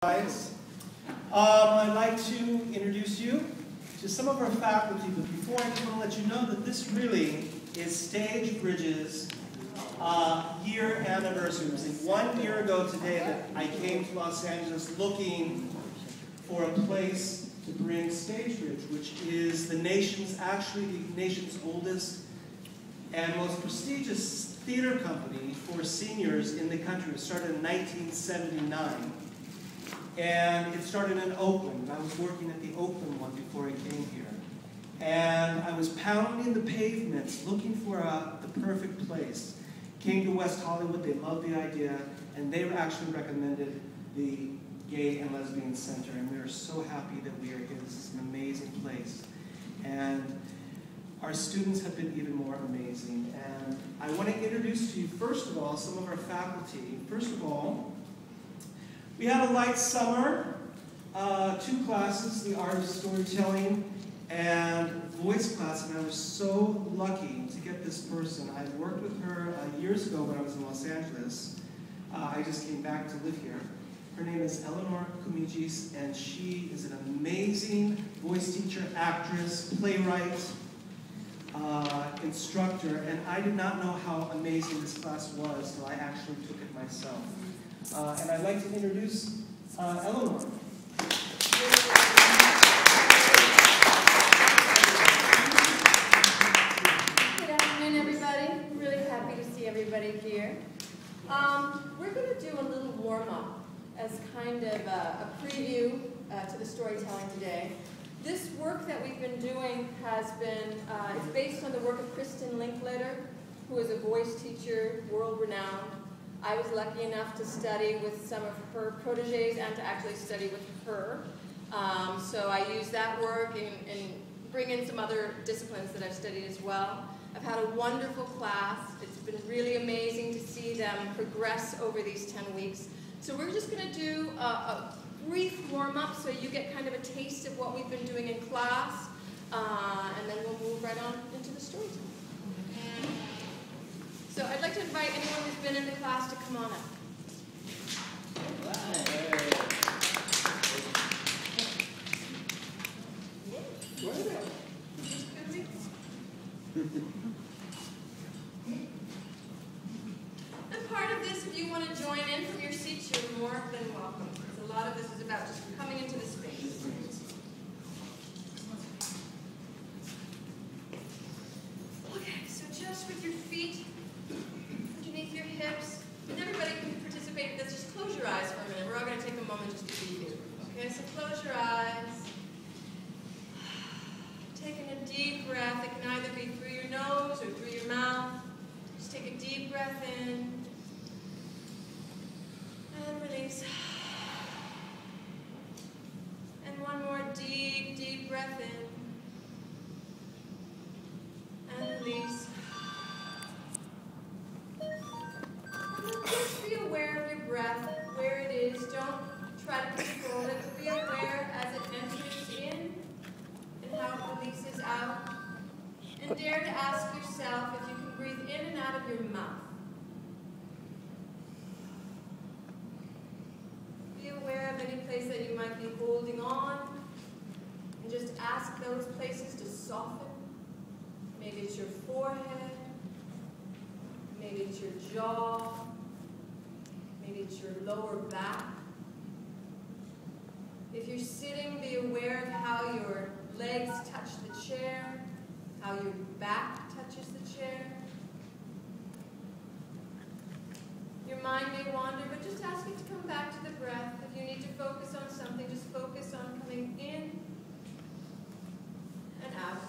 Guys, I'd like to introduce you to some of our faculty, but before I just want to let you know that this really is StageBridge's year anniversary. It was 1 year ago today that I came to Los Angeles looking for a place to bring StageBridge, which is actually the nation's oldest and most prestigious theater company for seniors in the country. It started in 1979. And it started in Oakland. I was working at the Oakland one before I came here. And I was pounding the pavements looking for the perfect place. Came to West Hollywood, they loved the idea, and they actually recommended the Gay and Lesbian Center. And we are so happy that we are here. This is an amazing place. And our students have been even more amazing. And I want to introduce to you, first of all, some of our faculty. First of all, we had a light summer, 2 classes, the art of storytelling and voice class, and I was so lucky to get this person. I worked with her years ago when I was in Los Angeles. I just came back to live here. Her name is Eleanor Kumijis, and she is an amazing voice teacher, actress, playwright, instructor, and I did not know how amazing this class was until I actually took it myself. And I'd like to introduce Eleanor. Good afternoon, everybody. Really happy to see everybody here. We're going to do a little warm-up as kind of a preview to the storytelling today. This work that we've been doing has been, it's based on the work of Kristen Linklater, who is a voice teacher, world-renowned. I was lucky enough to study with some of her proteges and to actually study with her. So I use that work and bring in some other disciplines that I've studied as well. I've had a wonderful class. It's been really amazing to see them progress over these 10 weeks. So we're just going to do a brief warm-up so you get kind of a taste of what we've been doing in class, and then we'll move right on into the storytelling. So I'd like to invite anyone who's been in the class to come on up. And part of this, if you want to join in from your seats, you're more than welcome. Because a lot of this is about just coming into the space. Okay, so just with your feet underneath your hips, and everybody can participate in this. Just close your eyes for a minute. We're all going to take a moment just to be here. Okay, so close your eyes. Taking a deep breath. It can either be through your nose or through your mouth. Just take a deep breath in. And release. And one more deep, deep breath in. And release. Just be aware of your breath, where it is. Don't try to control it. Be aware as it enters in and how it releases out. And dare to ask yourself if you can breathe in and out of your mouth. Be aware of any place that you might be holding on. And just ask those places to soften. Maybe it's your forehead. Maybe it's your jaw. Maybe it's your lower back. If you're sitting, be aware of how your legs touch the chair, how your back touches the chair. Your mind may wander, but just ask it to come back to the breath. If you need to focus on something, just focus on coming in and out.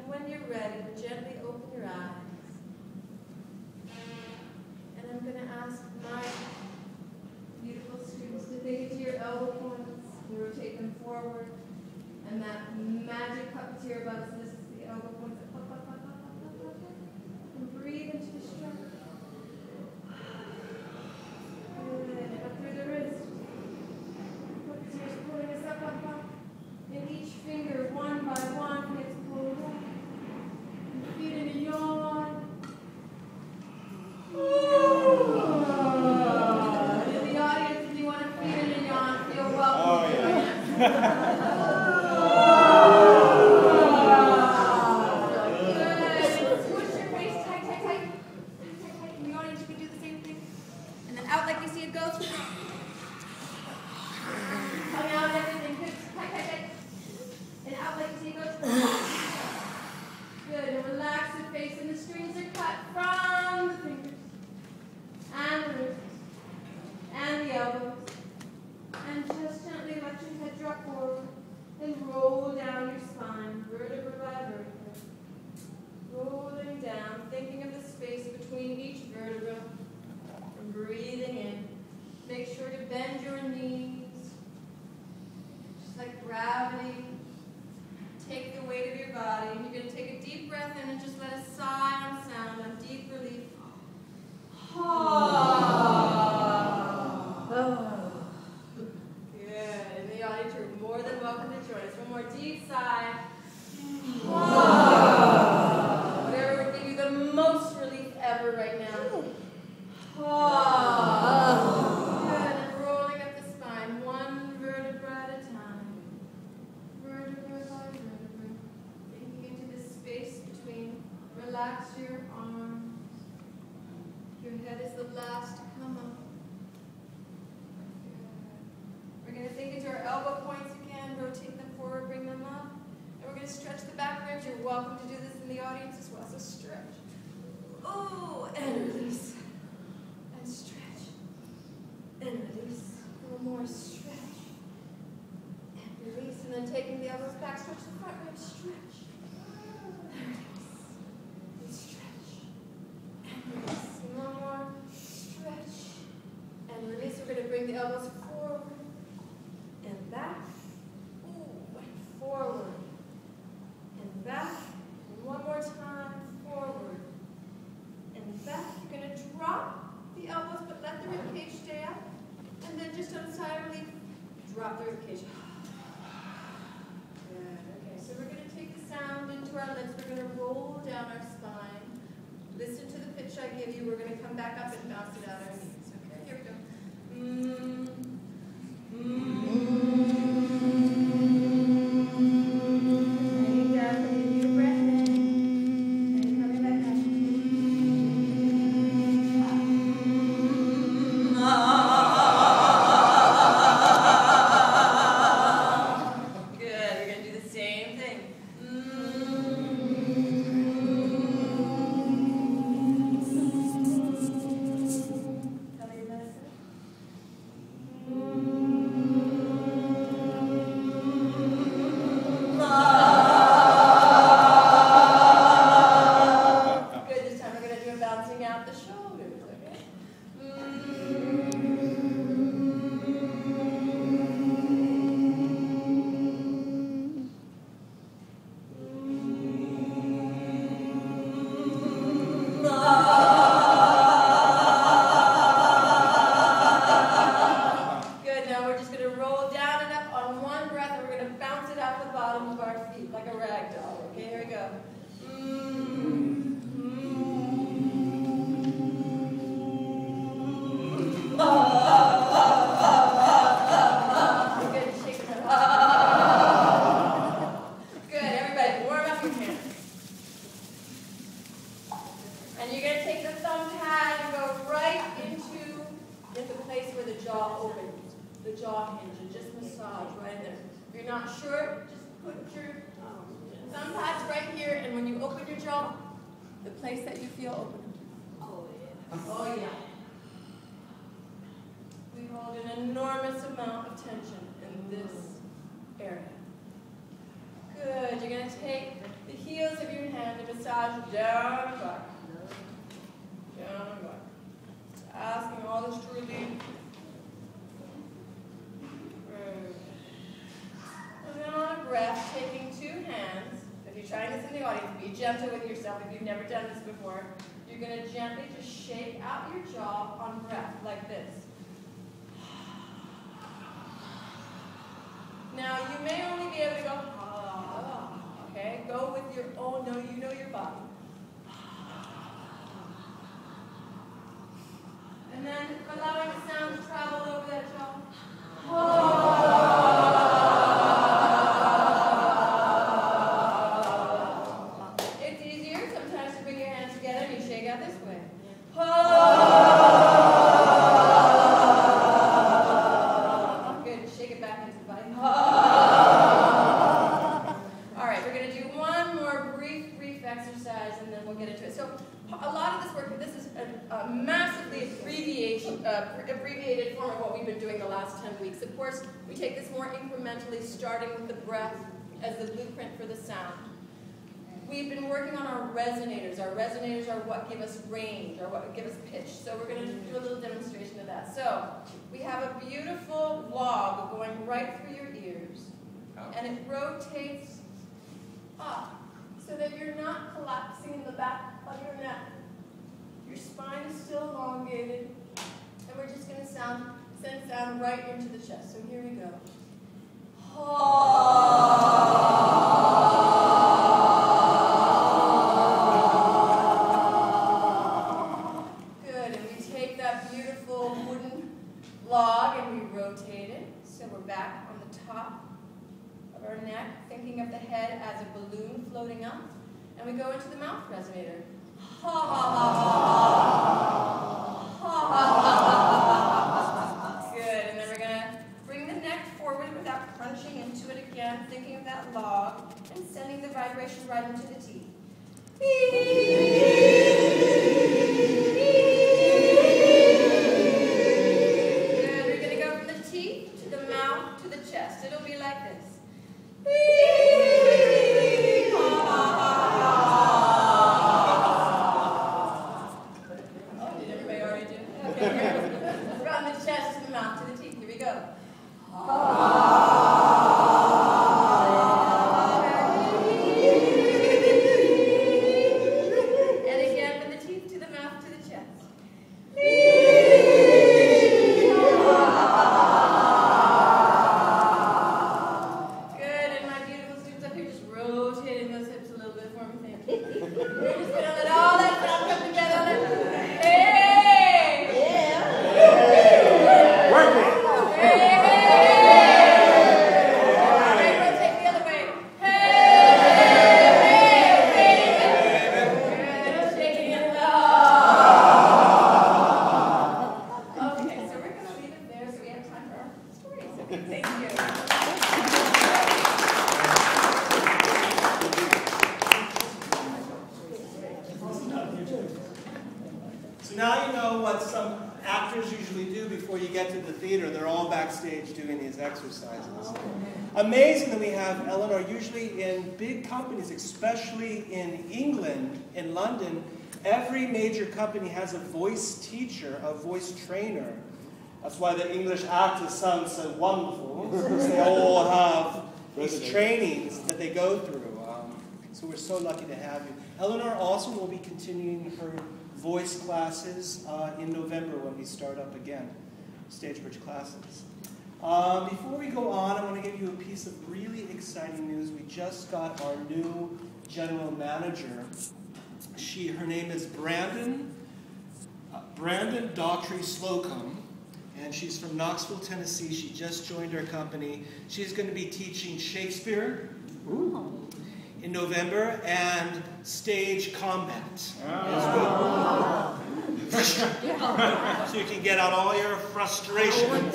When you're ready, gently open your eyes. And I'm going to ask my beautiful students to dig into your elbow points, and rotate them forward. And that magic puppeteer buzz, this is the elbow points that pop, pop, pop, pop, pop, pop, pop. And breathe into the stretch. Good. Up through the wrist. Puppeteers pulling us up, up, up. Push your face tight, tight, tight. Tight, tight. In the audience, you can do the same thing. And then out like you see it goes. Tongue out and everything. Good. Tight, tight, tight. And out like you see it goes. Good. And relax the face, and the strings are cut from the fingers and the wrists and the elbows. And just gently let your head drop forward and roll down your spine, vertebra by vertebra. Rolling down, thinking of the space between each vertebra, and breathing in. Make sure to bend your knees, just like gravity. Take the weight of your body, and you're going to take a deep breath in and just let a sigh on sound on deep relief. Good. In the audience, you're more than welcome to join us. One more deep sigh. Whatever would give you the most relief ever right now. Good. And rolling up the spine, one vertebra at a time. Vertebra by vertebra. Thinking into the space between. Relax your arms. Your head is the last to come up. We're going to think into our elbow points again. Rotate them forward, bring them up. And we're going to stretch the back ribs. You're welcome to do this in the audience as well. So stretch. Oh, and release. And stretch. And release. A little more stretch. And release. And then taking the elbows back, stretch the front ribs. Stretch. And release. And stretch. And release. And one more. Stretch. And release. We're going to bring the elbows forward. And back. Ooh, and forward. And back. And one more time. Forward. And back. You're going to drop the elbows, but let the ribcage stay up. And then just on sigh of relief, drop the ribcage. Good. Okay, so we're going to take the sound into our lips. We're going to roll down our spine. Listen to the pitch I give you. We're going to come back up and bounce it out our knees. Okay, here we go. Gentle with yourself. If you've never done this before, you're going to gently just shake out your jaw on breath like this. Now, you may only be able to go, okay? Go with your own, you know your body. And then allowing the sound to travel over that jaw. the abbreviated form of what we've been doing the last 10 weeks. Of course, we take this more incrementally, starting with the breath as the blueprint for the sound. We've been working on our resonators. Our resonators are what give us range, or what give us pitch. So we're going to do a little demonstration of that. So we have a beautiful log going right through your ears, and it rotates up so that you're not collapsing in the back of your neck. Your spine is still elongated, and we're just going to send sound right into the chest. So here we go. Good, and we take that beautiful wooden log and we rotate it. So we're back on the top of our neck, thinking of the head as a balloon floating up, and we go into the mouth resonator. Ha ha ha ha ha ha ha. Good, and then we're going to bring the neck forward without crunching into it again, thinking of that log, and sending the vibration right into the teeth. Good, we're going to go from the teeth to the mouth to the chest. It'll be like this. From the chest to the mouth to the teeth. Here we go. And again from the teeth to the mouth to the chest. Good, and my beautiful students up here just rotating those hips a little bit for me. Thank you. We're just going to let all that sound come together. So now you know what some actors usually do before you get to the theater. They're all backstage doing these exercises. Amazing that we have Eleanor usually in big companies, especially in England, in London. Every major company has a voice teacher, a voice trainer. That's why the English actors sound so wonderful, because they all have these trainings that they go through. So we're so lucky to have you. Eleanor also will be continuing her voice classes in November when we start up again, StageBridge classes. Before we go on, I want to give you a piece of really exciting news. We just got our new general manager. Her name is Brandon Daughtry Slocum, and she's from Knoxville, Tennessee. She just joined our company. She's going to be teaching Shakespeare in November and stage combat as well. So you can get out all your frustrations.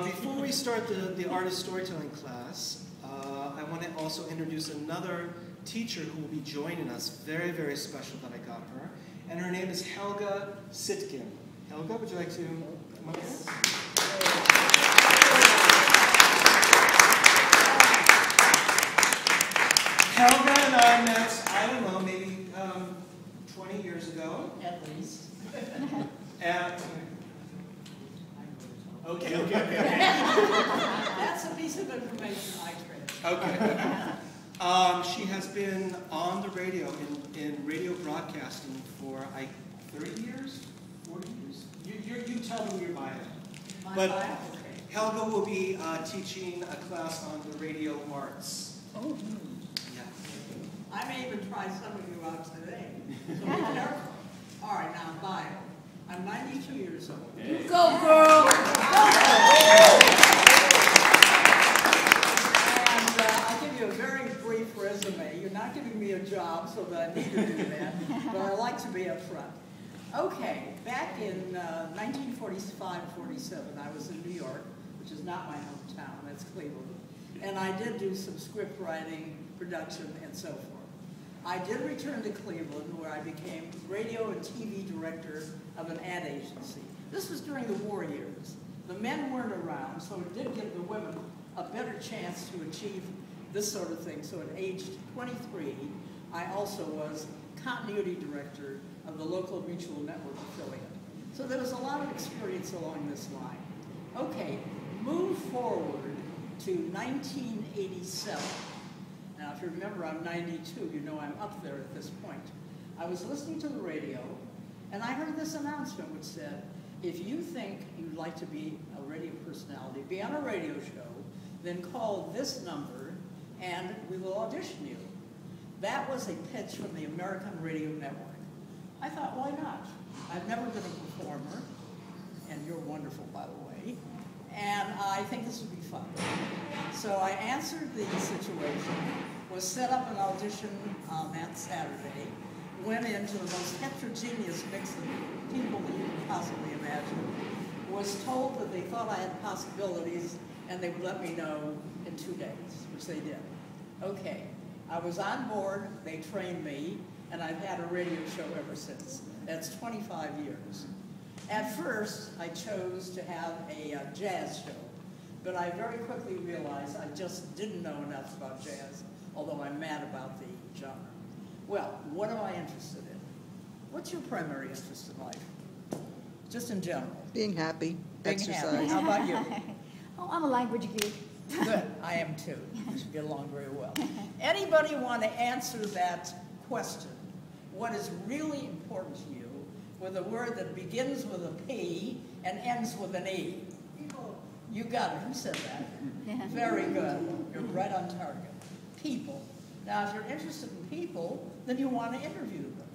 Before we start the artist storytelling class, I want to also introduce another teacher who will be joining us, very, very special that I got her. And her name is Helga Sitkin. Helga, would you like to come up here? Helga and I met, I don't know, maybe 20 years ago. At least. Okay. That's a piece of information I treasure. Okay. She has been on the radio, in radio broadcasting for 30 years? 40 years? You tell me your bio. But Helga will be teaching a class on the radio arts. Oh. Yeah. I may even try some of you out today. So be careful. All right, now bio. I'm 92 years old. Go, girl! And I'll give you a very brief resume. You're not giving me a job, so that I need to do that. But I like to be up front. Okay, back in 1945-47, I was in New York, which is not my hometown, that's Cleveland. And I did do some script writing, production, and so forth. I did return to Cleveland, where I became radio and TV director of an ad agency. This was during the war years. The men weren't around, so it did give the women a better chance to achieve this sort of thing. So at age 23, I also was continuity director of the local mutual network affiliate. So there was a lot of experience along this line. Okay, move forward to 1987. Now, if you remember, I'm 92. You know I'm up there at this point. I was listening to the radio, and I heard this announcement which said, if you think you'd like to be a radio personality, be on a radio show, then call this number, and we will audition you. That was a pitch from the American Radio Network. I thought, why not? I've never been a performer, and you're wonderful, by the way, and I think this would be fun. So I answered the situation, was set up an audition on that Saturday, went into the most heterogeneous mix of people that you could possibly imagine, was told that they thought I had possibilities, and they would let me know in 2 days, which they did. Okay, I was on board, they trained me, and I've had a radio show ever since. That's 25 years. At first, I chose to have a jazz show, but I very quickly realized I just didn't know enough about jazz, although I'm mad about the genre. Well, what am I interested in? What's your primary interest in life? Just in general. Being happy, Being exercise. happy. How about you? Oh, I'm a language geek. Good, I am too. We should get along very well. Anybody want to answer that question? What is really important to you with a word that begins with a P and ends with an E? You got it. Who said that? Very good. You're right on target. People. Now, if you're interested in people, then you want to interview them.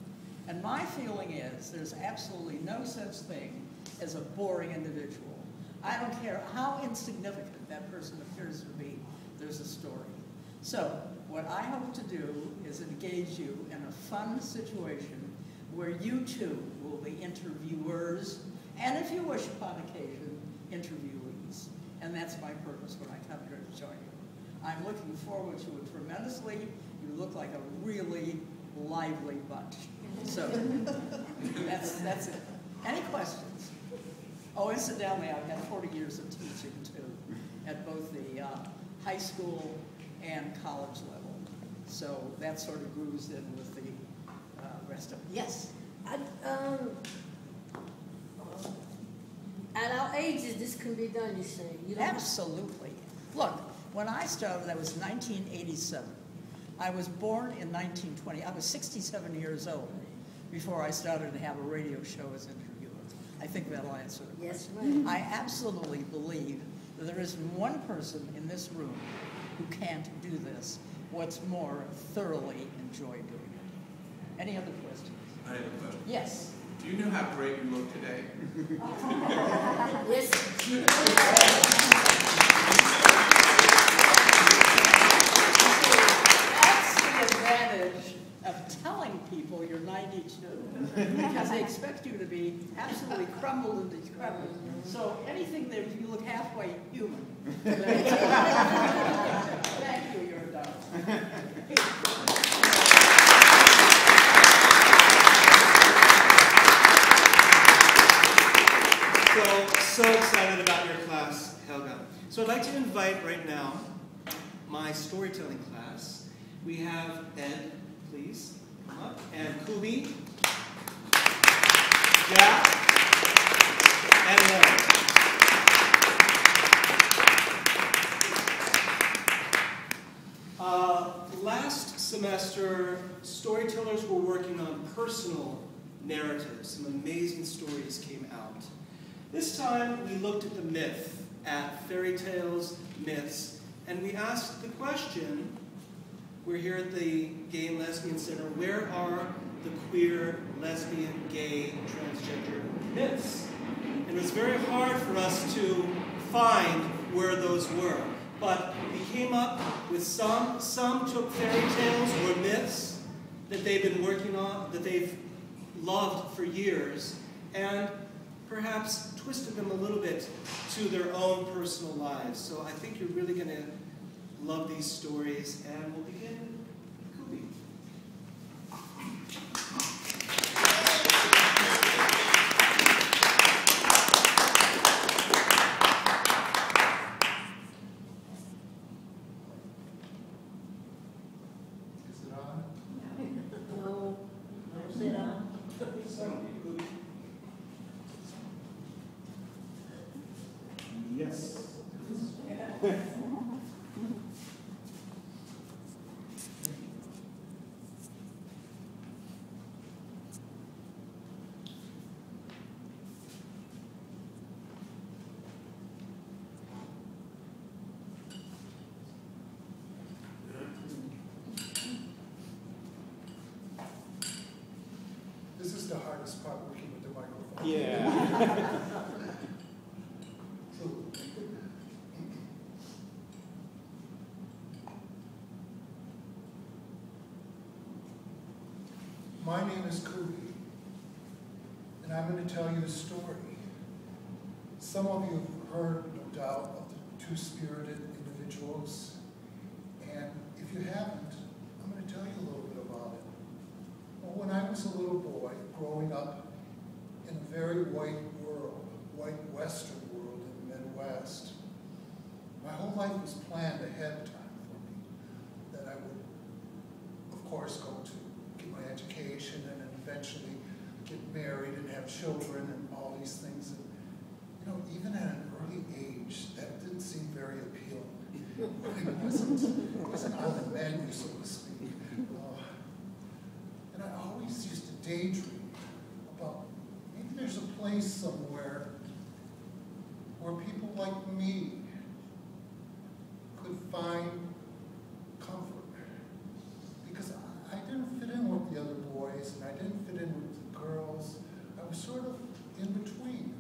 And my feeling is there's absolutely no such thing as a boring individual. I don't care how insignificant that person appears to be, there's a story. So, what I hope to do is engage you in a fun situation where you too will be interviewers, and if you wish upon occasion, interviewees. And that's my purpose when I come here to join you. I'm looking forward to it tremendously. You look like a really lively bunch. So, that's it. Any questions? Oh, incidentally, I've had 40 years of teaching, too, at both the high school and college level. So that sort of grooves in with the rest of it. Yes? At our ages, this can be done, you say? You don't Absolutely. Look, when I started, that was 1987. I was born in 1920. I was 67 years old before I started to have a radio show as interviewer. I think that'll answer the question. Yes, ma'am. I absolutely believe that there isn't one person in this room who can't do this. What's more, thoroughly enjoy doing it. Any other questions? I have a question. Yes. Do you know how great you look today? Yes. That's the advantage of telling people you're 92, because they expect you to be absolutely crumbled and decrepit. So anything that if you look halfway human. Thank you, you're a darling. So excited about your class, Helga. So I'd like to invite right now my storytelling class. We have Ed, please, come up, and Kubi, Jack, and Larry. Last semester, storytellers were working on personal narratives. Some amazing stories came out. This time, we looked at the myth, at fairy tales, myths, and we asked the question, we're here at the Gay and Lesbian Center, where are the queer, lesbian, gay, transgender myths? And it was very hard for us to find where those were. But we came up with some took fairy tales or myths that they've been working on, that they've loved for years, and perhaps twisted them a little bit to their own personal lives. So I think you're really going to love these stories, and we'll begin with Kubi. This is the hardest part, working with the microphone. Yeah. So, my name is Cootie, and I'm going to tell you a story. Some of you have heard, no doubt, of the two-spirited individuals, and if you haven't, I'm going to tell you a little bit about it. Well, when I was a little boy, growing up in a very white world, white Western world in the Midwest, my whole life was planned ahead of time for me, that I would, of course, go to get my education and then eventually get married and have children and all these things. And, you know, even at an early age, that didn't seem very appealing. It wasn't on the menu, so to speak. And I always used to daydream about maybe there's a place somewhere where people like me could find comfort. Because I didn't fit in with the other boys, and I didn't fit in with the girls. I was sort of in between.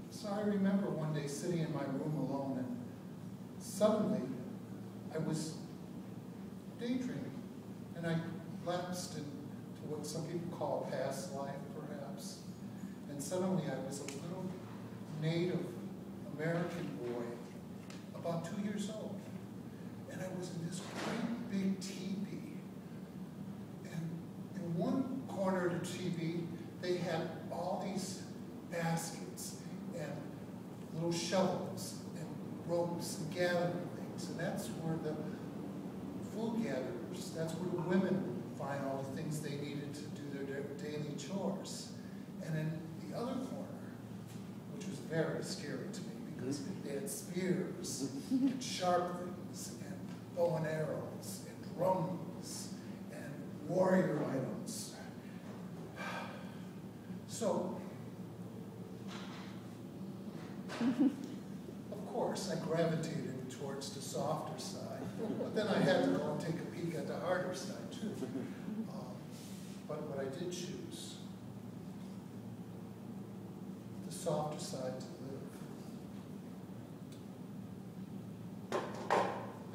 So I remember one day sitting in my room alone, and suddenly I was daydreaming, and I lapsed into what some people call past life, perhaps. And suddenly I was a little Native American boy, about 2 years old. And I was in this great big teepee. And in one corner of the teepee, they had all these baskets and little shovels and ropes and gathering things. And that's where the food gatherers, that's where the women would find all the things they needed to do their daily chores. And in the other corner, which was very scary to me because they had spears and sharp things and bow and arrows and drums and warrior items. So, of course, I gravitated towards the softer side, but then I had to go and take a peek at the harder side too. But what I did choose, the softer side to live.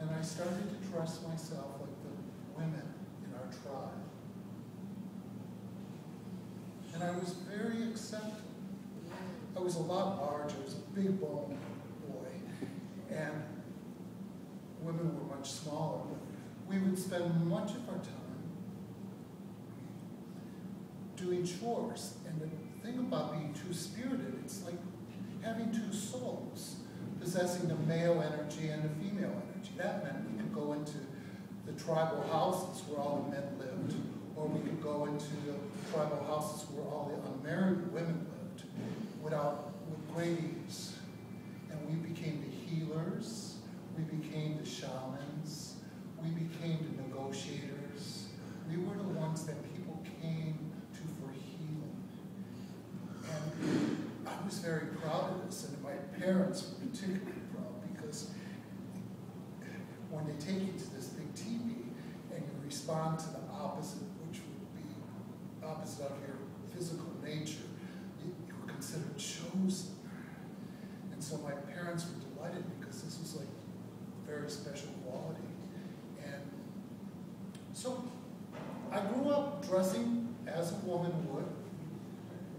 And I started to dress myself like the women in our tribe. And I was very accepting. I was a lot larger, I was a big boned boy, and women were much smaller, but we would spend much of our time doing chores. And the thing about being two-spirited, it's like having two souls, possessing the male energy and the female energy. That meant we could go into the tribal houses where all the men lived, or we could go into the tribal houses where all the unmarried women lived, with great ease. And we became the healers, we became the shamans, we became the negotiators. We were the ones that people came to for healing. And I was very proud of this, and my parents were particularly proud because when they take you to this big teepee and you respond to the opposite, which would be opposite of your physical nature, you were considered chosen. And so my parents were delighted because this was like a very special quality. And so I grew up dressing as a woman would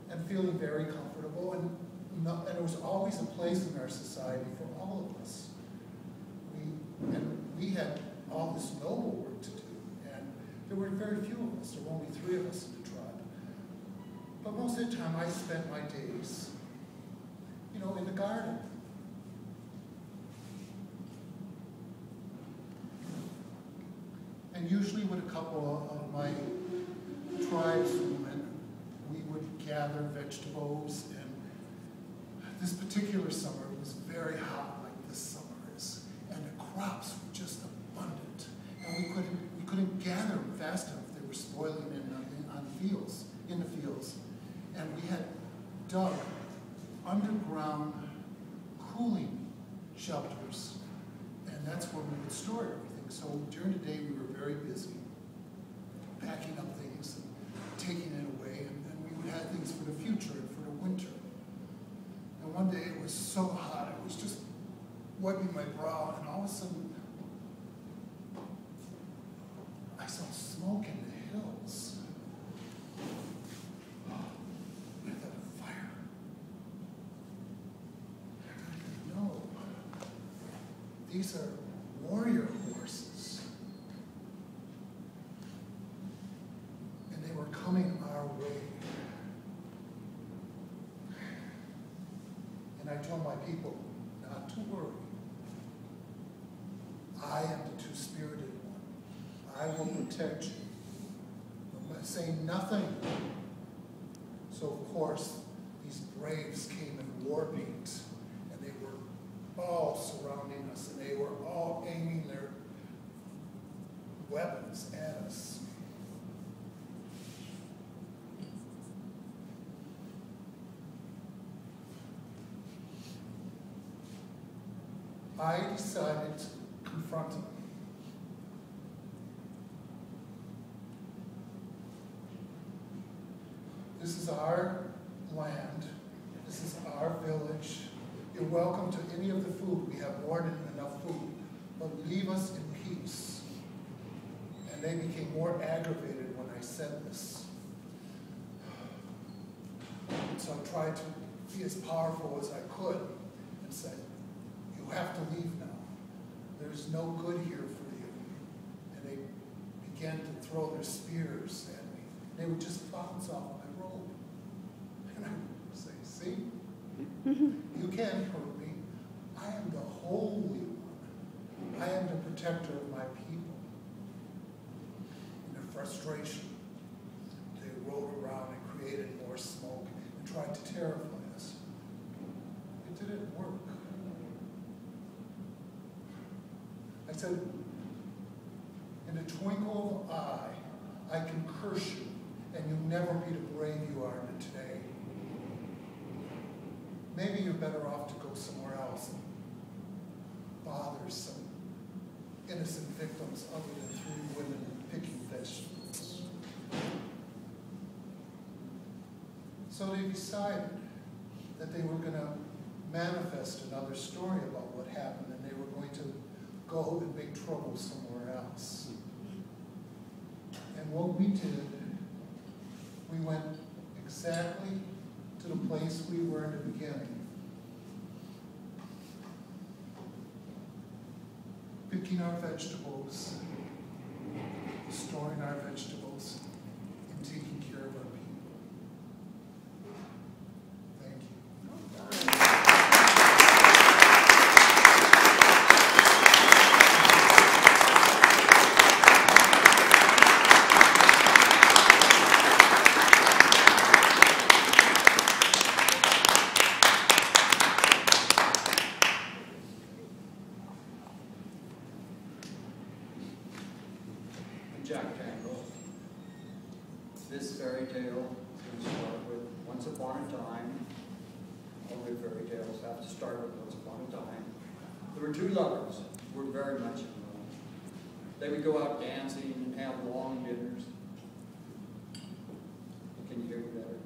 and feeling very comfortable, and there was always a place in our society for all of us. We had all this noble work to do, and there were very few of us. There were only 3 of us in the tribe. But most of the time I spent my days, you know, in the garden. And usually with a couple of my tribeswomen, we would gather vegetables, and This particular summer, it was very hot like this summer is, and the crops were just abundant. And we couldn't gather them fast enough. They were spoiling in the fields. And we had dug underground cooling shelters, and that's where we would store everything. So during the day, we were very busy packing up things and taking it away, and then we would have things for the future and for the winter. And one day it was so hot, it was just wiping my brow, and all of a sudden, I saw smoke in the hills. I thought of fire. I thought, no, these are warrior horses. And they were coming our way. And I told my people not to worry. I am the two-spirited one. I will protect you. I'm saying nothing. So of course, these braves came in war paint, and they were all surrounding us, and they were all aiming their weapons at us. I decided to confront him. This is our land. This is our village. You're welcome to any of the food. We have more than enough food. But leave us in peace. And they became more aggravated when I said this. So I tried to be as powerful as I could and said, you have to leave now. There's no good here for you. And they began to throw their spears at me. They would just bounce off my robe. And I would say, see? You can't hurt me. I am the Holy One. I am the protector of my people. In their frustration, they rode around and created more smoke and tried to terrify us. It didn't work. I said, in the twinkle of an eye, I can curse you, and you'll never be the brave you are today. Maybe you're better off to go somewhere else and bother some innocent victims other than 3 women picking vegetables. So they decided that they were going to manifest another story about what happened, and they were going to go and make trouble somewhere else. And what we did, we went exactly to the place we were in the beginning. Picking our vegetables, storing our vegetables, and taking care of our people. Thank you. This fairy tale is going to start with once upon a time. All good fairy tales have to start with once upon a time. There were 2 lovers who were very much in love. They would go out dancing and have long dinners. Can you hear me better?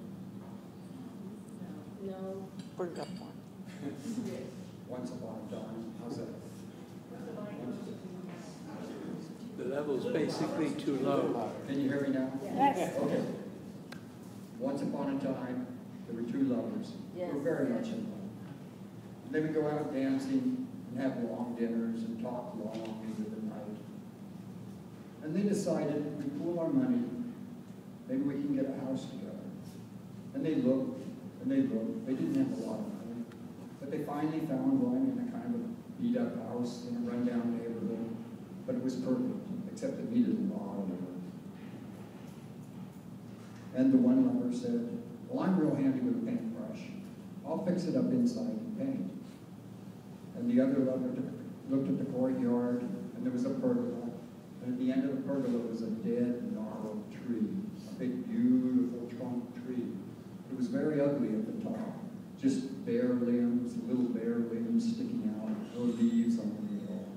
No. Bring it up more. Once upon a time. How's that? The level's basically too low. Can you hear me now? Yes. Okay. Once upon a time, there were 2 lovers who were very much in love. And they would go out dancing and have long dinners and talk long into the night. And they decided, if we pool our money, maybe we can get a house together. And they looked, and they looked. They didn't have a lot of money. But they finally found one in a kind of beat-up house in a rundown neighborhood. But it was perfect, except it needed a lot of work. And the one lover said, well, I'm real handy with a paintbrush. I'll I'll fix it up inside and paint. And the other lover looked at the courtyard, and there was a pergola. And at the end of the pergola was a dead, gnarled tree, a big, beautiful trunk tree. It was very ugly at the top, just bare limbs, little bare limbs sticking out, no leaves on them at all.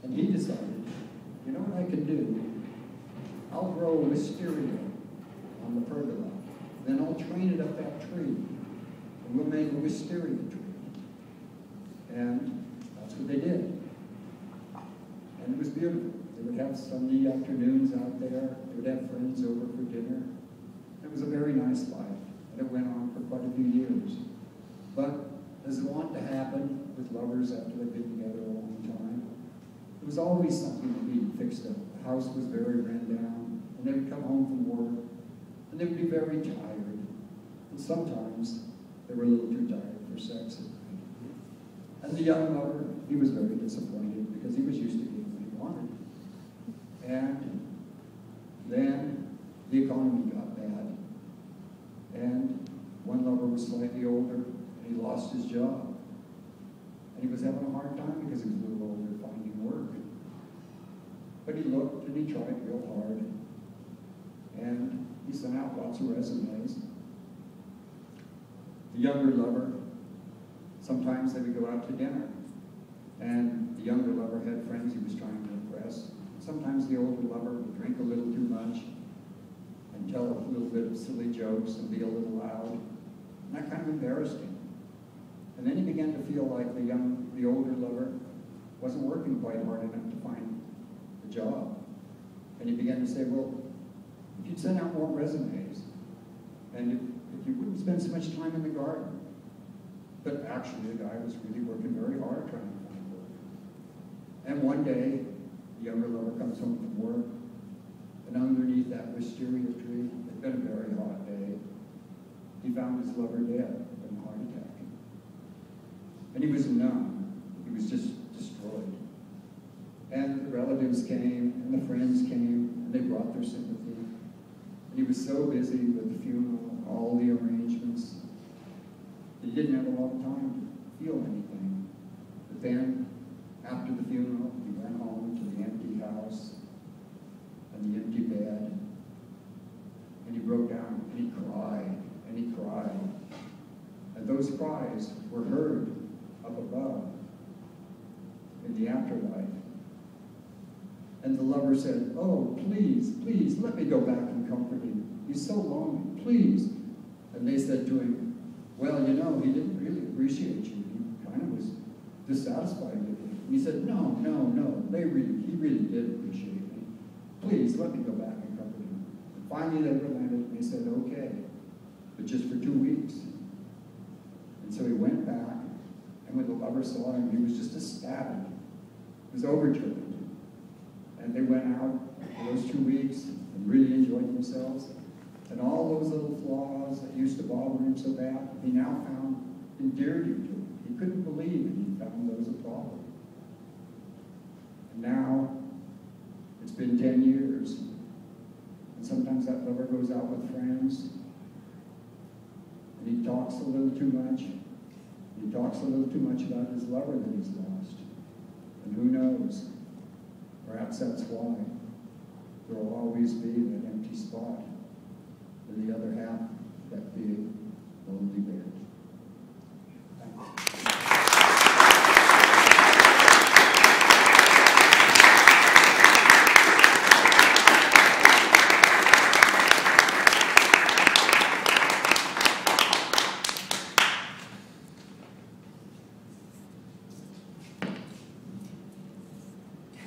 And he decided, you know what I can do? I'll grow wisteria on the pergola. Then I'll train it up that tree, and we'll make a wisteria tree. And that's what they did. And it was beautiful. They would have Sunday afternoons out there. They would have friends over for dinner. It was a very nice life, and it went on for quite a few years. But as it wont to happen with lovers after they've been together a long time, there was always something that needed fixed up. The house was very run down, and they would come home from work, and they would be very tired. And sometimes they were a little too tired for sex at night. And the young lover, he was very disappointed because he was used to getting what he wanted. And then the economy got bad. And one lover was slightly older, and he lost his job. And he was having a hard time because he was a little older finding work. But he looked and he tried real hard. And he sent out lots of resumes. The younger lover, sometimes they would go out to dinner. And the younger lover had friends he was trying to impress. Sometimes the older lover would drink a little too much and tell a little bit of silly jokes and be a little loud. And that kind of embarrassed him. And then he began to feel like the older lover wasn't working quite hard enough to find a job. And he began to say, well, if you'd send out more resumes, and if you wouldn't spend so much time in the garden. But actually, the guy was really working very hard trying to find work. And one day, the younger lover comes home from work, and underneath that wisteria tree, it had been a very hot day, he found his lover dead from a heart attack. And he was numb. He was just destroyed. And the relatives came, and the friends came, and they brought their sympathy. And he was so busy with the funeral, all the arrangements, he didn't have a lot of time to feel anything. But then, after the funeral, he went home to the empty house and the empty bed, and he broke down, and he cried, and he cried. And those cries were heard up above in the afterlife. And the lover said, oh, please, please, let me go back and comfort him. He's so lonely, please. And they said to him, well, you know, he didn't really appreciate you. He kind of was dissatisfied with you. And he said, no, he really did appreciate me. Please, let me go back and comfort him. And finally they relented, and they said, okay, but just for 2 weeks. And so he went back, and when the lover saw him, he was just ecstatic. He was overjoyed. And they went out for those 2 weeks and really enjoyed themselves. And all those little flaws that used to bother him so bad, he now found endeared him to him. He couldn't believe that he found those a problem. And now, it's been 10 years. And sometimes that lover goes out with friends, and he talks a little too much. He talks a little too much about his lover that he's lost. And who knows? Perhaps that's why there will always be that empty spot in the other half of that big, lonely bed.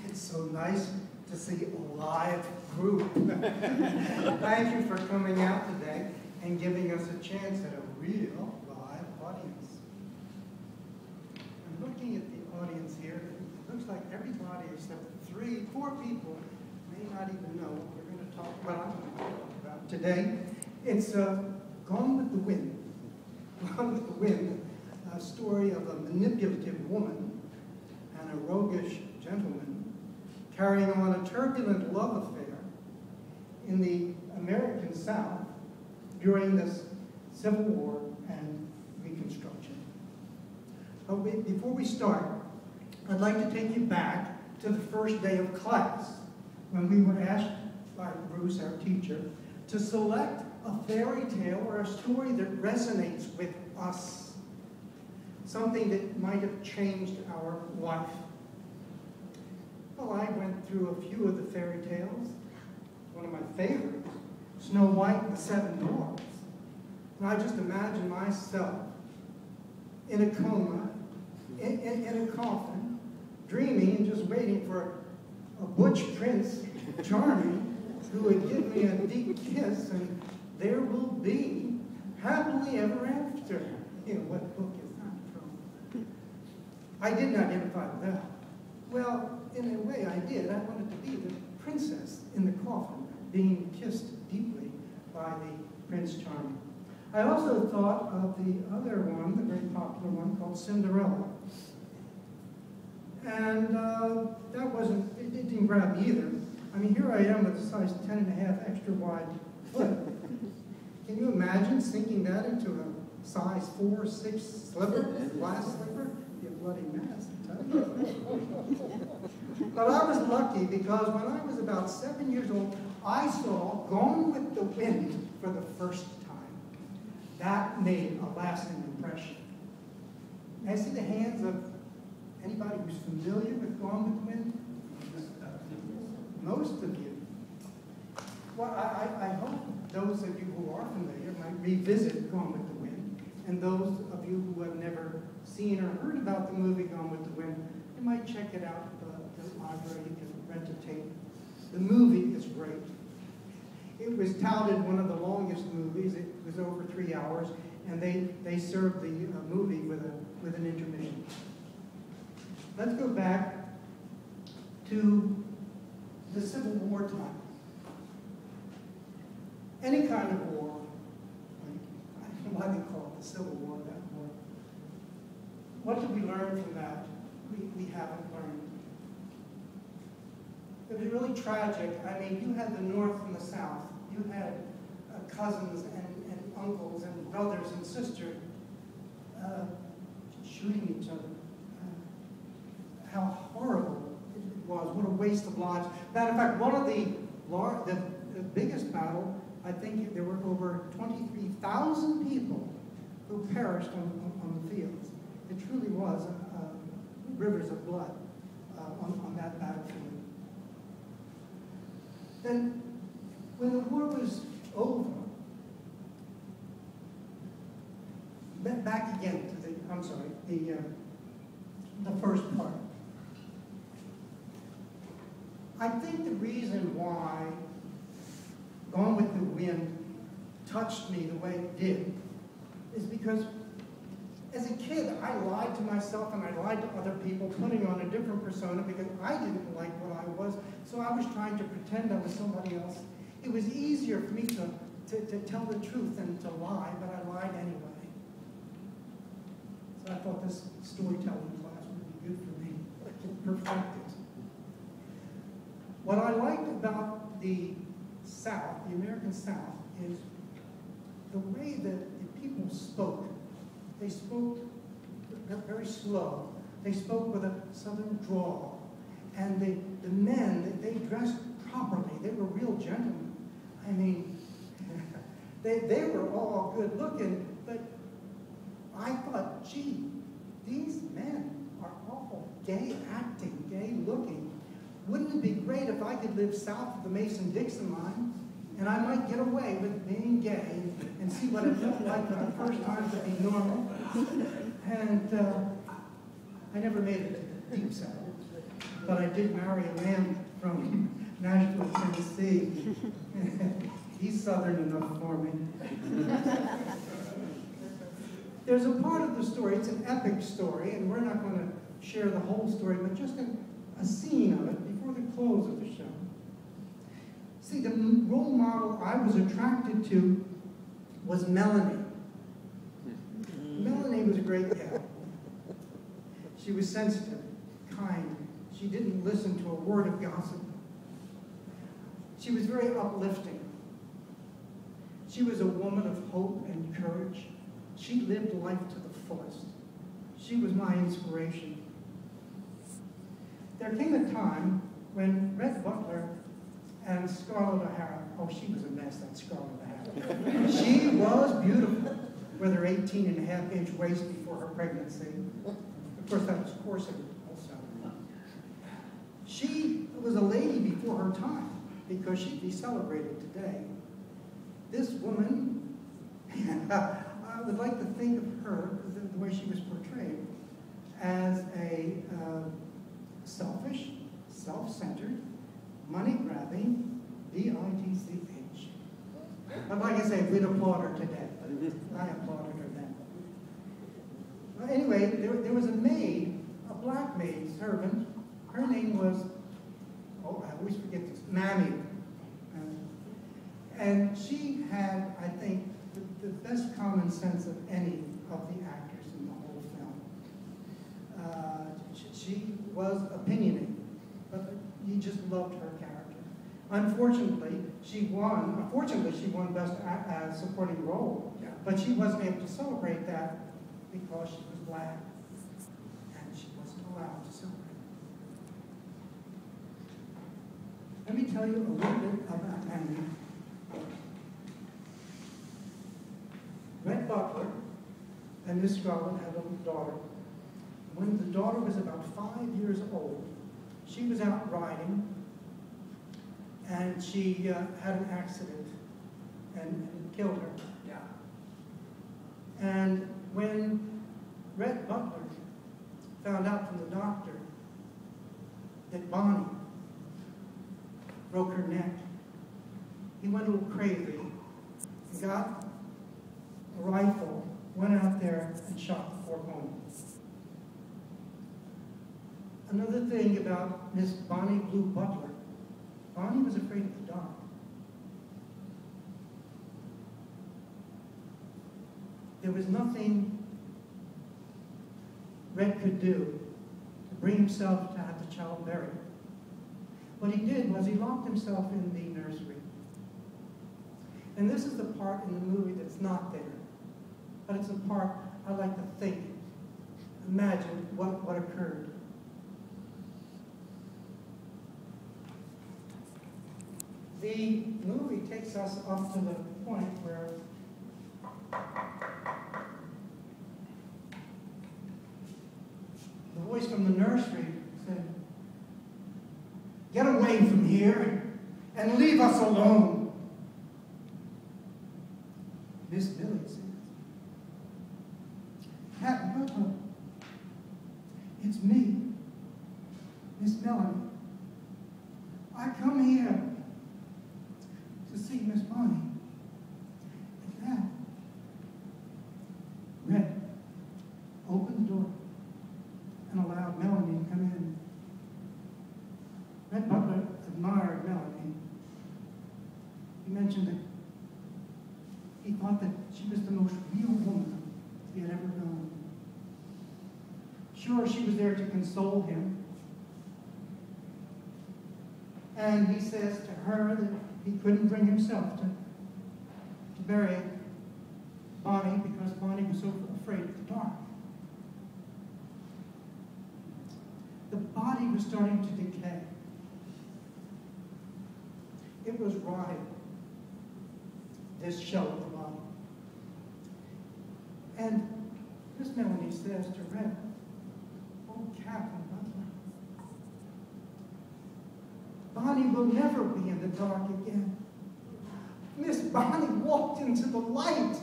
It's so nice to see a live group. Thank you for coming out today and giving us a chance at a real live audience. I'm looking at the audience here. It looks like everybody except 4 people may not even know what we're going to talk about today. It's Gone with the Wind. Gone with the Wind, a story of a manipulative woman and a roguish gentleman carrying on a turbulent love affair in the American South during the Civil War and Before we start, I'd like to take you back to the first day of class, when we were asked by Bruce, our teacher, to select a fairy tale or a story that resonates with us, something that might have changed our life. Well, I went through a few of the fairy tales. One of my favorites, Snow White and the Seven Dwarfs. And I just imagine myself in a coma, in a coffin, dreaming and just waiting for a butch Prince Charming who would give me a deep kiss, and there will be happily ever after. You know, what book is that from? I didn't identify with that. Well, in a way I did. I wanted to be the princess in the coffin, being kissed deeply by the Prince Charming. I also thought of the other one, the very popular one called Cinderella. And it didn't grab me either. I mean, here I am with a size 10.5 extra wide foot. Can you imagine sinking that into a size 4 or 6 slipper, glass slipper? Be a bloody mess, I tell you. But I was lucky because when I was about 7 years old, I saw Gone with the Wind for the first time. That made a lasting impression. I see the hands of anybody who's familiar with Gone with the Wind? Most of you. Well, I hope those of you who are familiar might revisit Gone with the Wind, and those of you who have never seen or heard about the movie Gone with the Wind, you might check it out at the library. You can rent a tape. The movie is great. It was touted one of the longest movies. It was over 3 hours, and they served the movie with an intermission. Let's go back to the Civil War time. Any kind of war, I don't know why they call it the Civil War, that war. What did we learn from that? We haven't learned. It was really tragic. I mean, you had the North and the South. You had cousins and uncles and brothers and sisters shooting each other. How horrible it was. What a waste of lives. Matter of fact, one of the biggest battle, I think there were over 23,000 people who perished on the fields. It truly was rivers of blood on that battlefield. Then, when the war was over, back again to the first part. I think the reason why Gone with the Wind touched me the way it did is because as a kid, I lied to myself and I lied to other people, putting on a different persona because I didn't like what I was, so I was trying to pretend I was somebody else. It was easier for me to tell the truth than to lie, but I lied anyway. So I thought this storytelling class would be good for me to perfect it. What I liked about the South, the American South, is the way that the people spoke. They spoke very slow. They spoke with a southern drawl. And the men, they dressed properly. They were real gentlemen. I mean, they were all good looking, but I thought, gee, these men are all gay acting, gay looking. Wouldn't it be great if I could live south of the Mason-Dixon line, and I might get away with being gay and see what it felt like for the first time to be normal. And I never made it to the deep south, but I did marry a man from Nashville, Tennessee. He's southern enough for me. There's a part of the story, it's an epic story, and we're not going to share the whole story, but just a scene of it before the close of the show. See, the role model I was attracted to was Melanie. Melanie was a great gal. She was sensitive, kind. She didn't listen to a word of gossip. She was very uplifting. She was a woman of hope and courage. She lived life to the fullest. she was my inspiration. There came a time when Red Butler and Scarlett O'Hara, oh, she was a mess, that Scarlett O'Hara. She was beautiful with her 18.5-inch waist before her pregnancy. Of course, that was corset also. She was a lady before her time because she'd be celebrated today. This woman, I would like to think of her, the way she was portrayed, as a selfish, self-centered, money-grabbing, B-I-T-C-H. But like I say, we'd applaud her today. I applauded her then. Well, anyway, there was a maid, a black maid servant. Her name was, oh, I always forget this, Mammy. And she had, I think, the best common sense of any of the actors in the whole film. She was opinionated, but you just loved her character. Unfortunately, she won Best Supporting Role, but she wasn't able to celebrate that because she was black, and she wasn't allowed to celebrate. Let me tell you a little bit about Annie. Red Butler and Miss Scarlett had a little daughter. When the daughter was about 5 years old, she was out riding, and she had an accident, and it killed her. Yeah. And when Red Butler found out from the doctor that Bonnie broke her neck, he went a little crazy and got a rifle, went out there and shot the poor pony. Another thing about Miss Bonnie Blue Butler, Bonnie was afraid of the dark. There was nothing Red could do to bring himself to have the child buried. What he did was he locked himself in the nursery. And this is the part in the movie that's not there. But it's the part I like to think, imagine what occurred. The movie takes us up to the point where the voice from the nursery said, "Get away from here and leave us alone." Miss Billy says, "Captain Butler, it's me, Miss Melanie. I come here to see Miss Bonnie." At that, Red opened the door and allowed Melanie to come in. Red Butler admired Melanie. He mentioned that he thought that she was the most real woman he had ever known. Sure, she was there to console him. And he says to her that he couldn't bring himself to bury Bonnie because Bonnie was so afraid of the dark. The body was starting to decay. It was rotting, this shell of the body. And Miss Melanie says to Red, "Oh, Captain Butler, Bonnie will never be in the dark again. Miss Bonnie walked into the light,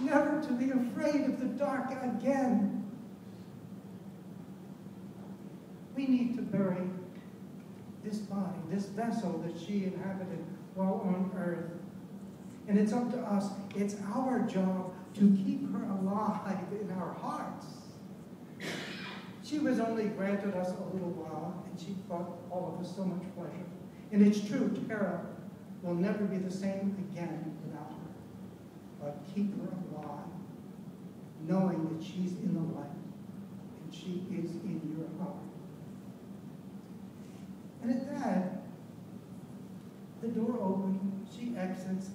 never to be afraid of the dark again. We need to bury this body, this vessel that she inhabited while on earth. And it's up to us, it's our job to keep her alive in our hearts." She was only granted us a little while, and she brought all of us so much pleasure. And it's true, Tara will never be the same again without her. But keep her alive, knowing that she's in the light, and she is in your heart. And at that, the door opens, she exits,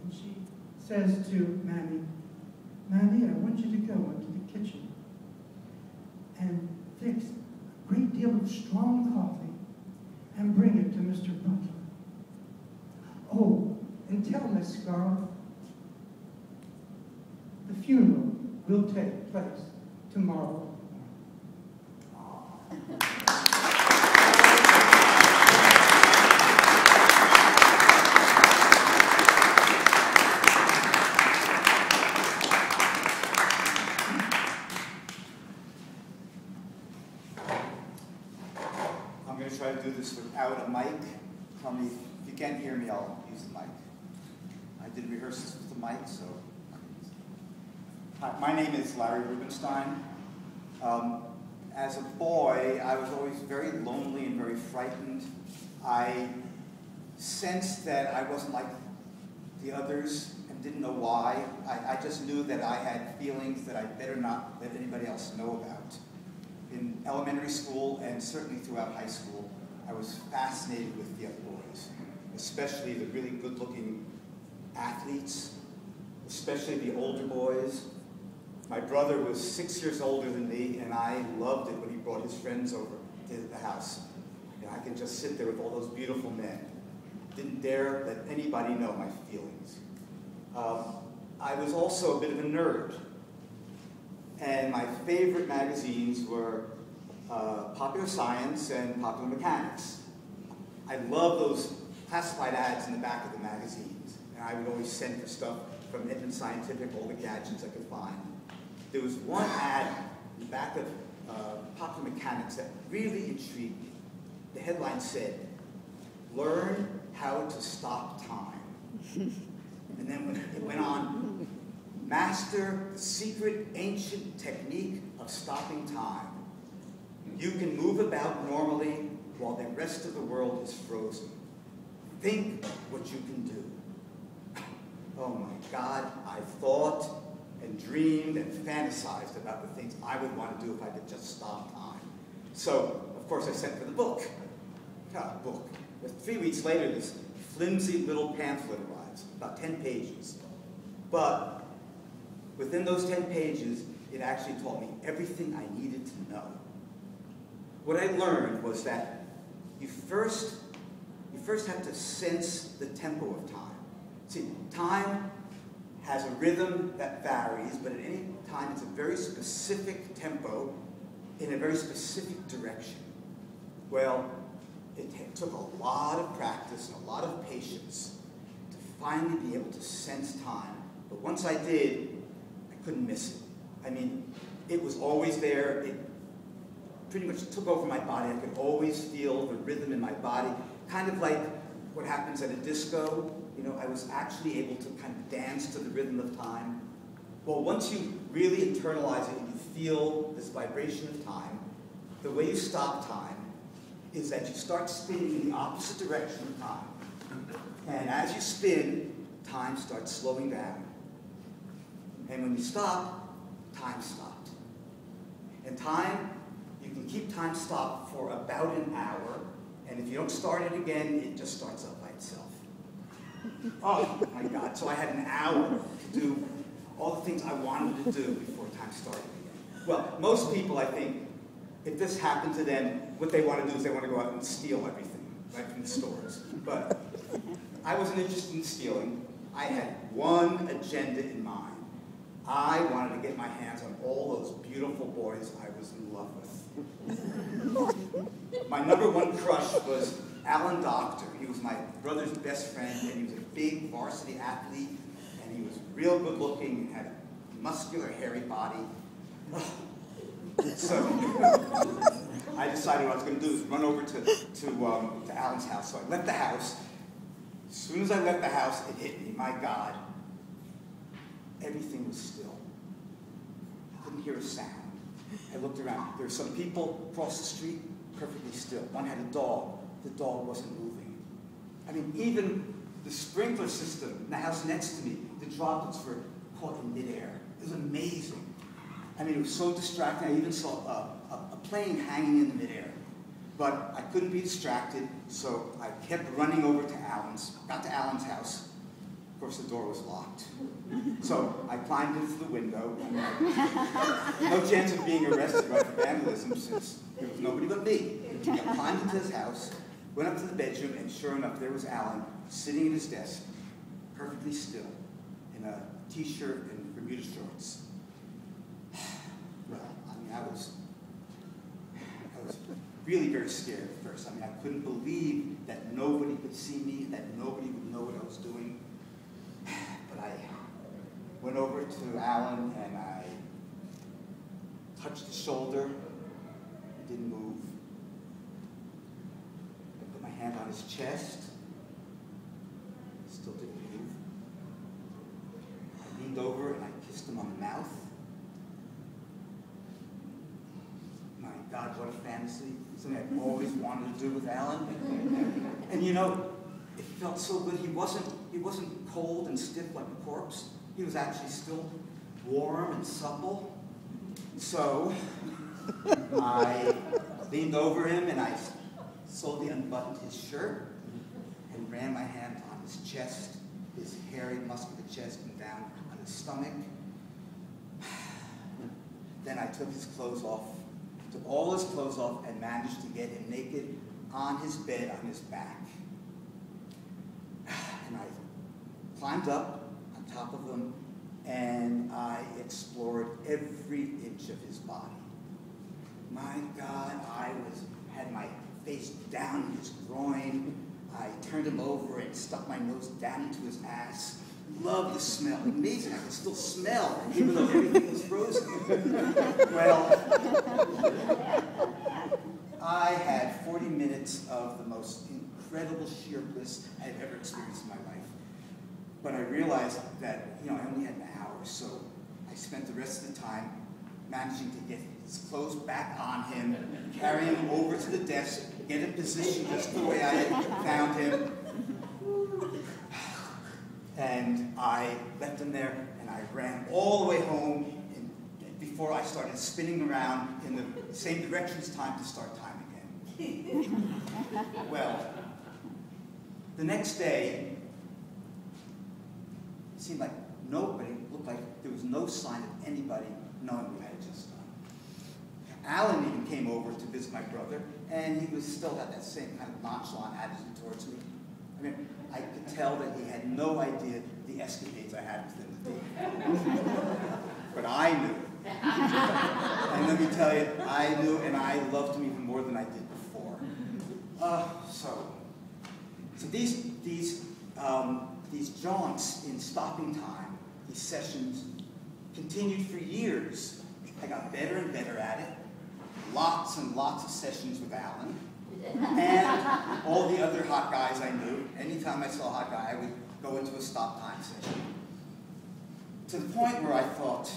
and she says to Mammy, "Mammy, I want you to go into the kitchen and fix a great deal of strong coffee and bring it to Mr. Butler. Oh, and tell Miss Scarlett the funeral will take place tomorrow. I'm going to try to do this without a mic. Tell me if you can't hear me, I'll use the mic. I did rehearsals with the mic, so. Hi, my name is Larry Rubenstein. As a boy, I was always very lonely and very frightened. I sensed that I wasn't like the others and didn't know why. I just knew that I had feelings that I'd better not let anybody else know about. In elementary school and certainly throughout high school, I was fascinated with the other boys, especially the really good-looking athletes, especially the older boys. My brother was 6 years older than me, and I loved it when he brought his friends over to the house. And I could just sit there with all those beautiful men. Didn't dare let anybody know my feelings. I was also a bit of a nerd. And my favorite magazines were Popular Science and Popular Mechanics. I love those classified ads in the back of the magazines. And I would always send for stuff from Edmund Scientific, all the gadgets I could find. There was one ad in the back of Popular Mechanics that really intrigued me. The headline said, "Learn how to stop time." And then when it went on, "Master the secret ancient technique of stopping time. You can move about normally while the rest of the world is frozen. Think what you can do." Oh my God, I thought and dreamed and fantasized about the things I would want to do if I could just stop time. So, of course, I sent for the book. Book. But 3 weeks later, this flimsy little pamphlet arrives, about 10 pages. But within those 10 pages, it actually taught me everything I needed to know. What I learned was that you first have to sense the tempo of time. See, time has a rhythm that varies, but at any time it's a very specific tempo in a very specific direction. Well, it took a lot of practice and a lot of patience to finally be able to sense time. But once I did, I couldn't miss it. I mean, it was always there. It pretty much took over my body. I could always feel the rhythm in my body, kind of like what happens at a disco. You know, I was actually able to kind of dance to the rhythm of time. Well, once you really internalize it and you feel this vibration of time, the way you stop time is that you start spinning in the opposite direction of time. And as you spin, time starts slowing down. And when you stop, time stopped. And time, you can keep time stopped for about an hour, and if you don't start it again, it just starts up by itself. Oh my God, so I had an hour to do all the things I wanted to do before time started again. Well, most people, I think, if this happened to them, what they want to do is they want to go out and steal everything, right, from the stores. But I wasn't interested in stealing. I had one agenda in mind. I wanted to get my hands on all those beautiful boys I was in love with. My #1 crush was Alan Doctor. He was my brother's best friend, and he was a big varsity athlete, and he was real good looking and had a muscular, hairy body. So I decided what I was going to do is run over to Alan's house. So I left the house. As soon as I left the house, it hit me. My God. Everything was still. I couldn't hear a sound. I looked around. There were some people across the street, perfectly still. One had a dog. The dog wasn't moving. I mean, even the sprinkler system in the house next to me, the droplets were caught in midair. It was amazing. I mean, it was so distracting. I even saw a plane hanging in midair. But I couldn't be distracted, so I kept running over to Alan's. Got to Alan's house. Of course, the door was locked. So I climbed into the window. No chance of being arrested right for vandalism since there was nobody but me. I climbed into his house, went up to the bedroom, and sure enough, there was Alan sitting at his desk, perfectly still, in a t-shirt and Bermuda shorts. Well, I mean, I was really very scared at first. I mean, I couldn't believe that nobody could see me, that nobody would know what I was doing. But I went over to Alan and I touched his shoulder. He didn't move. I put my hand on his chest. Still didn't move. I leaned over and I kissed him on the mouth. My God, what a fantasy. Something I've always wanted to do with Alan. And you know, it felt so good. He wasn't cold and stiff like a corpse. He was actually still warm and supple. So I leaned over him and I slowly unbuttoned his shirt and ran my hand on his chest, his hairy, muscular chest, and down on his stomach. Then I took his clothes off, took all his clothes off, and managed to get him naked on his bed on his back. And I climbed up on top of him, and I explored every inch of his body. My God, I had my face down in his groin. I turned him over and stuck my nose down into his ass. Loved the smell. Amazing, I could still smell, even though everything was frozen. Well, I had 40 minutes of the most incredible sheer bliss I had ever experienced in my life. But I realized that, you know, I only had an hour, so I spent the rest of the time managing to get his clothes back on him, carry him over to the desk, get him positioned just the way I had found him. And I left him there, and I ran all the way home before I started spinning around in the same direction as time to start time again. Well, the next day, it seemed like nobody, looked like there was no sign of anybody knowing what I had just done. Alan even came over to visit my brother, and he still had that same kind of nonchalant attitude towards me. I mean, I could tell that he had no idea the escapades I had with him. But I knew. And let me tell you, I knew, and I loved him even more than I did before. So these jaunts in stopping time, these sessions, continued for years. I got better and better at it. Lots and lots of sessions with Alan. And all the other hot guys I knew. Anytime I saw a hot guy, I would go into a stop time session. To the point where I thought,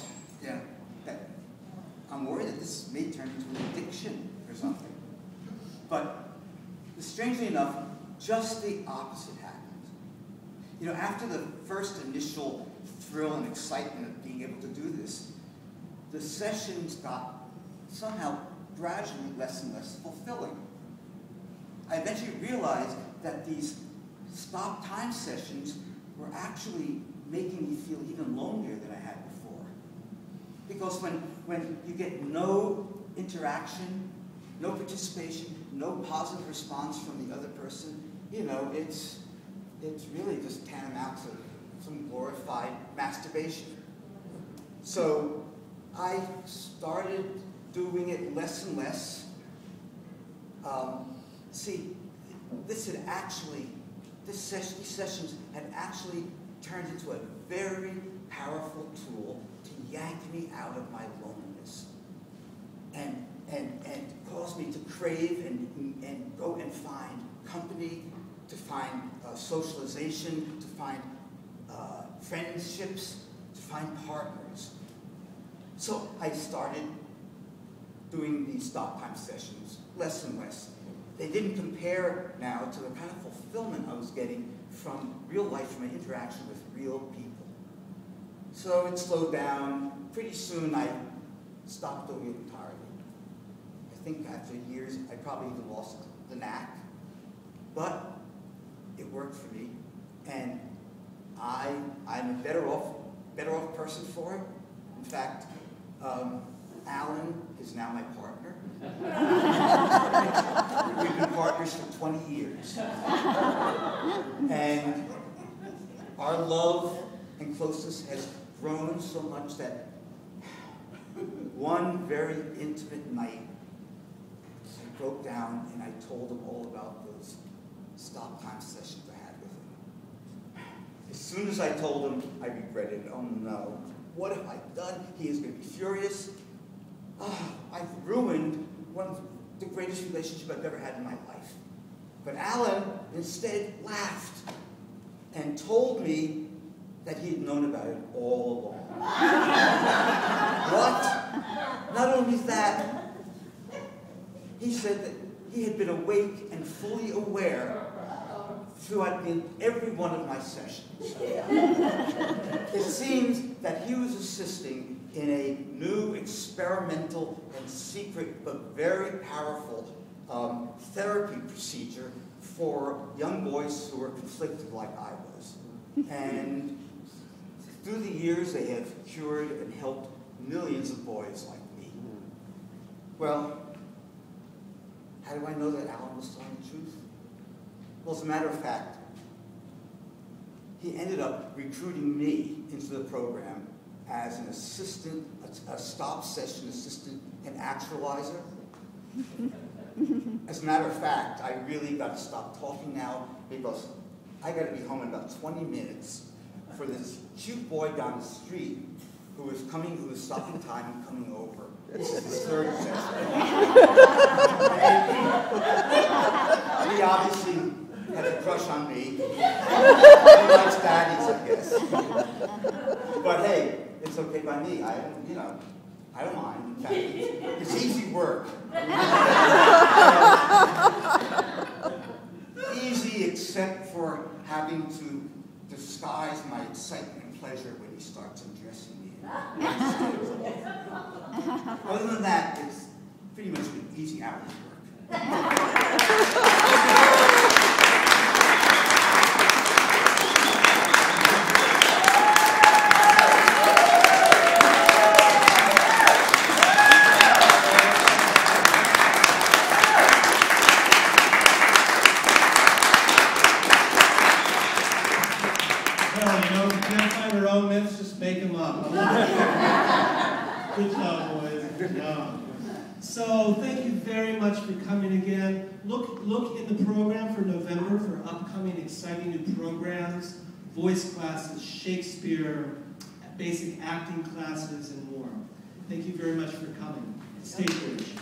yeah, that I'm worried that this may turn into an addiction or something. But strangely enough, just the opposite happened. You know, after the first initial thrill and excitement of being able to do this, the sessions got somehow gradually less and less fulfilling. I eventually realized that these stop time sessions were actually making me feel even lonelier than I had before. Because when you get no interaction, no participation, no positive response from the other person, you know, it's really just tantamount to some glorified masturbation. So I started doing it less and less. See, these sessions had actually turned into a very powerful tool to yank me out of my loneliness and cause me to crave and go and find company, to find socialization, to find friendships, to find partners. So I started doing these stop time sessions less and less. They didn't compare now to the kind of fulfillment I was getting from real life, from my interaction with real people. So it slowed down. Pretty soon I stopped doing it entirely. I think after years I probably even lost the knack. But it worked for me, and I'm a better off person for it. In fact, Alan is now my partner. We've been partners for 20 years. And our love and closeness has grown so much that one very intimate night, I broke down and I told him all about those stop time sessions I had with him. As soon as I told him, I regretted it. Oh no, what have I done? He is going to be furious. Oh, I've ruined one of the greatest relationships I've ever had in my life. But Alan instead laughed and told me that he had known about it all along. What? Not only that, he said that he had been awake and fully aware throughout every one of my sessions. It seems that he was assisting in a new experimental and secret but very powerful therapy procedure for young boys who were conflicted like I was. And through the years, they have cured and helped millions of boys like me. Well, how do I know that Alan was telling the truth? Well, as a matter of fact, he ended up recruiting me into the program as an assistant, a stop session assistant and actualizer. As a matter of fact, I really got to stop talking now because I got to be home in about 20 minutes for this cute boy down the street who was stopping time and coming over. This is his third session. He obviously has a crush on me. He likes daddies, I guess. But hey, it's okay by me. I don't mind. In fact, it's easy work. Easy except for having to disguise my excitement and pleasure when he starts undressing me. Other than that, it's pretty much an easy hour's work. Good job, boys. Good job. So thank you very much for coming again. Look in the program for November for upcoming exciting new programs, voice classes, Shakespeare, basic acting classes, and more. Thank you very much for coming. Stagebridge.